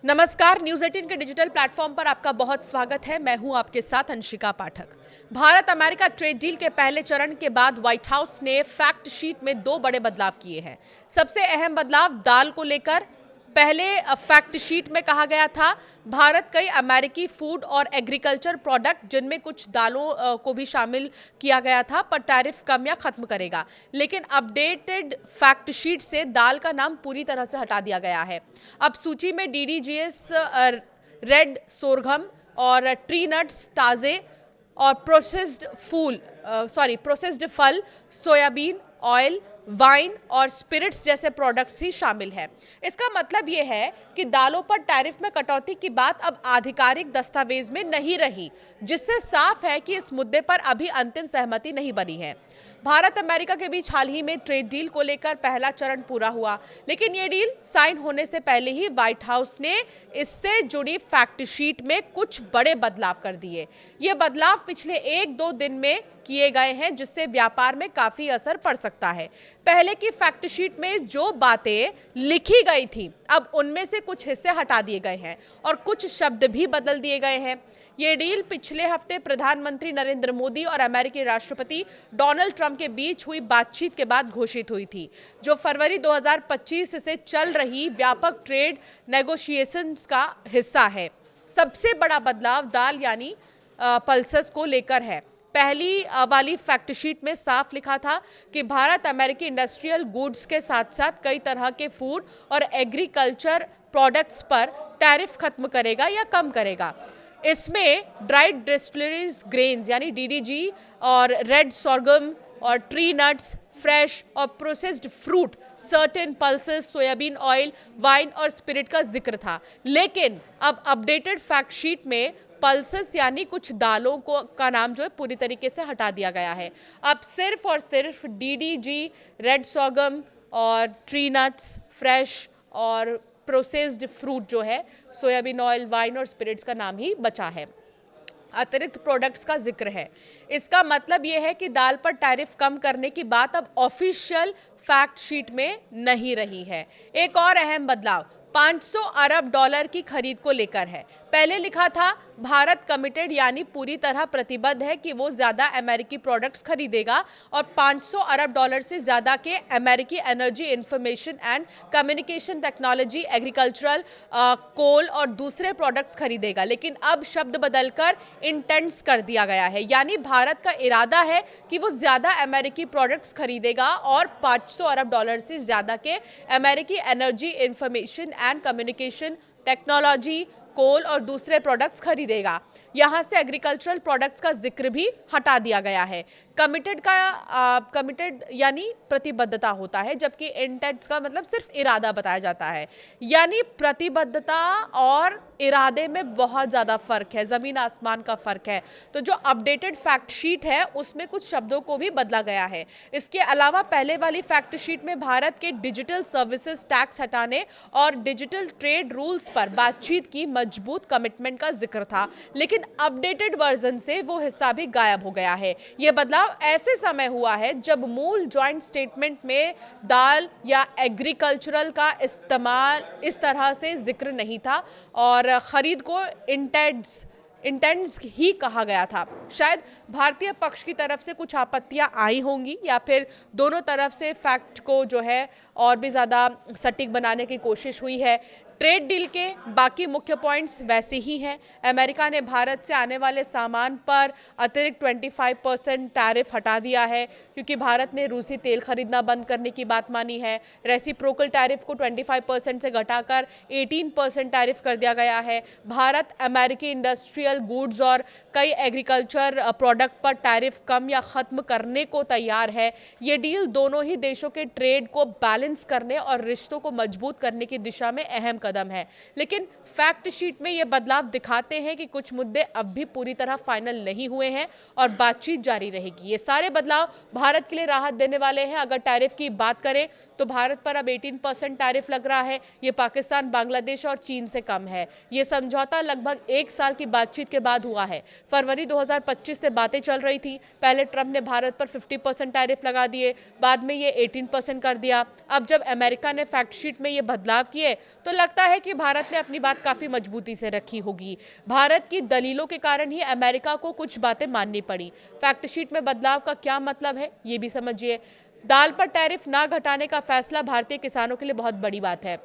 नमस्कार, न्यूज़ 18 के digital platform पर आपका बहुत स्वागत है। मैं हूं आपके साथ अंशिका पाठक। भारत अमेरिका ट्रेड डील के पहले चरण के बाद व्हाइट हाउस ने फैक्ट शीट में दो बड़े बदलाव किए हैं। सबसे अहम बदलाव दाल को लेकर। पहले फैक्ट शीट में कहा गया था भारत कई अमेरिकी फूड और एग्रीकल्चर प्रोडक्ट जिनमें कुछ दालों को भी शामिल किया गया था पर टैरिफ कम या खत्म करेगा, लेकिन अपडेटेड फैक्ट शीट से दाल का नाम पूरी तरह से हटा दिया गया है। अब सूची में डीडीजीएस, रेड सोरघम और ट्री नट्स, ताज़े और प्रोसेस्ड फल, सोयाबीन ऑयल, वाइन और स्पिरिट्स जैसे प्रोडक्ट्स ही शामिल हैं। इसका मतलब ये है कि दालों पर टैरिफ में कटौती की बात अब आधिकारिक दस्तावेज में नहीं रही, जिससे साफ है कि इस मुद्दे पर अभी अंतिम सहमति नहीं बनी है। भारत अमेरिका के बीच हाल ही में ट्रेड डील को लेकर पहला चरण पूरा हुआ, लेकिन ये डील साइन होने से पहले ही व्हाइट हाउस ने इससे जुड़ी फैक्ट शीट में कुछ बड़े बदलाव कर दिए। ये बदलाव पिछले 1-2 दिन में किए गए हैं, जिससे व्यापार में काफी असर पड़ सकता है। पहले की फैक्ट शीट में जो बातें लिखी गई थी, अब उनमें से कुछ हिस्से हटा दिए गए हैं और कुछ शब्द भी बदल दिए गए हैं। ये डील पिछले हफ्ते प्रधानमंत्री नरेंद्र मोदी और अमेरिकी राष्ट्रपति डोनाल्ड ट्रंप के बीच हुई बातचीत के बाद घोषित हुई थी, जो फरवरी 2025 से चल रही व्यापक ट्रेड नेगोशिएशंस का हिस्सा है। सबसे बड़ा बदलाव दाल यानी पल्सेस को लेकर है। पहली वाली फैक्ट शीट में साफ लिखा था कि भारत अमेरिकी इंडस्ट्रियल गुड्स के साथ साथ कई तरह के फूड और एग्रीकल्चर प्रोडक्ट्स पर टैरिफ खत्म करेगा या कम करेगा। इसमें ड्राइड डिस्टिलरीज ग्रेन्स यानी डीडीजी और रेड सोरगम और ट्री नट्स, फ्रेश और processed fruit, certain pulses, soybean oil, wine और स्पिरिट का जिक्र था। लेकिन अब अपडेटेड फैक्ट शीट में पल्सेस यानी कुछ दालों का नाम जो है पूरी तरीके से हटा दिया गया है। अब सिर्फ और सिर्फ डीडीजी, रेड सोरगम और ट्री नट्स, फ्रेश और प्रोसेस्ड फ्रूट जो है, सोयाबीन ऑयल, वाइन और स्पिरिट्स का नाम ही बचा है। अतिरिक्त प्रोडक्ट्स का जिक्र है। इसका मतलब यह है कि दाल पर टैरिफ कम करने की बात अब ऑफिशियल फैक्ट शीट में नहीं रही है। एक और अहम बदलाव $500 अरब की खरीद को लेकर है। पहले लिखा था भारत कमिटेड यानी पूरी तरह प्रतिबद्ध है कि वो ज्यादा अमेरिकी प्रोडक्ट्स खरीदेगा और $500 अरब से ज्यादा के अमेरिकी energy, information and communication technology, agricultural, coal और दूसरे प्रोडक्ट्स खरीदेगा। लेकिन अब शब्द बदलकर इंटेंट्स कर दिया गया है, यानी भारत का इरादा है कि वो ज्यादा अमेरिकी प्रोडक्ट्स खरीदेगा और $500 अरब से ज्यादा के अमेरिकी energy, information and communication technology, coal और दूसरे प्रोडक्ट्स खरीदेगा। यहाँ से एग्रीकल्चरल प्रोडक्ट्स का जिक्र भी हटा दिया गया है। कमिटेड यानी प्रतिबद्धता होता है, जबकि इंटेंट्स का मतलब सिर्फ इरादा बताया जाता है। यानी प्रतिबद्धता और इरादे में बहुत ज़्यादा फर्क है, ज़मीन आसमान का फर्क है। तो जो अपडेटेड फैक्ट शीट है उसमें कुछ शब्दों को भी बदला गया है। इसके अलावा पहले वाली फैक्ट शीट में भारत के डिजिटल सर्विसेज टैक्स हटाने और डिजिटल ट्रेड रूल्स पर बातचीत की मजबूत कमिटमेंट का जिक्र था, लेकिन अपडेटेड वर्जन से वो हिस्सा भी गायब हो गया है। ये बदलाव ऐसे समय हुआ है जब मूल जॉइंट स्टेटमेंट में दाल या एग्रीकल्चरल का इस्तेमाल इस तरह से जिक्र नहीं था और खरीद को इंटेंट्स ही कहा गया था। शायद भारतीय पक्ष की तरफ से कुछ आपत्तियां आई होंगी या फिर दोनों तरफ से फैक्ट को जो है और भी ज़्यादा सटीक बनाने की कोशिश हुई है। ट्रेड डील के बाकी मुख्य पॉइंट्स वैसे ही हैं। अमेरिका ने भारत से आने वाले सामान पर अतिरिक्त 25% टैरिफ हटा दिया है, क्योंकि भारत ने रूसी तेल खरीदना बंद करने की बात मानी है। रेसिप्रोकल टैरिफ को 25% से घटाकर 18% टैरिफ कर दिया गया है। भारत अमेरिकी इंडस्ट्रियल गुड्स और कई एग्रीकल्चर प्रोडक्ट पर टैरिफ कम या ख़त्म करने को तैयार है। ये डील दोनों ही देशों के ट्रेड को बैलेंस करने और रिश्तों को मजबूत करने की दिशा में अहम कदम है। लेकिन फैक्ट शीट में ये बदलाव दिखाते हैं कि कुछ मुद्दे अब भी पूरी तरह फाइनल नहीं हुए हैं और बातचीत जारी रहेगी। ये सारे बदलाव भारत के लिए राहत देने वाले हैं। अगर टैरिफ की बात करें तो भारत पर अब 18% टैरिफ लग रहा है। ये पाकिस्तान, बांग्लादेश और चीन से कम है। ये समझौता लगभग 1 साल की बातचीत के बाद हुआ है। फरवरी 2025 से बातें चल रही थी। पहले ट्रंप ने भारत पर 50% टैरिफ लगा दिए, बाद में ये 18% कर दिया। अब जब अमेरिका ने फैक्ट शीट में ये बदलाव किए तो लगता लगता है कि भारत ने अपनी बात काफ़ी मजबूती से रखी होगी। भारत की दलीलों के कारण ही अमेरिका को कुछ बातें माननी पड़ी। फैक्ट शीट में बदलाव का क्या मतलब है, ये भी समझिए। दाल पर टैरिफ ना घटाने का फैसला भारतीय किसानों के लिए बहुत बड़ी बात है।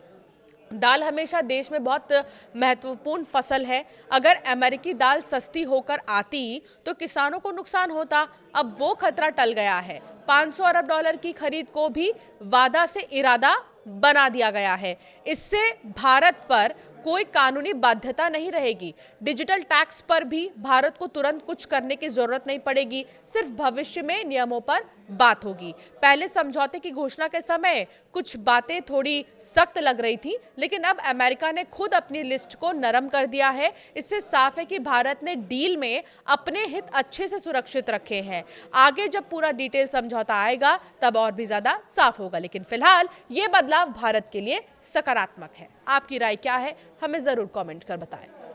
दाल हमेशा देश में बहुत महत्वपूर्ण फसल है। अगर अमेरिकी दाल सस्ती होकर आती तो किसानों को नुकसान होता। अब वो खतरा टल गया है। 500 अरब डॉलर की खरीद को भी वादा से इरादा बना दिया गया है। इससे भारत पर कोई कानूनी बाध्यता नहीं रहेगी। डिजिटल टैक्स पर भी भारत को तुरंत कुछ करने की जरूरत नहीं पड़ेगी, सिर्फ भविष्य में नियमों पर बात होगी। पहले समझौते की घोषणा के समय कुछ बातें थोड़ी सख्त लग रही थी, लेकिन अब अमेरिका ने खुद अपनी लिस्ट को नरम कर दिया है। इससे साफ है कि भारत ने डील में अपने हित अच्छे से सुरक्षित रखे हैं। आगे जब पूरा डिटेल समझौता आएगा तब और भी ज्यादा साफ होगा, लेकिन फिलहाल ये बदलाव भारत के लिए सकारात्मक है। आपकी राय क्या है, हमें जरूर कमेंट कर बताएं।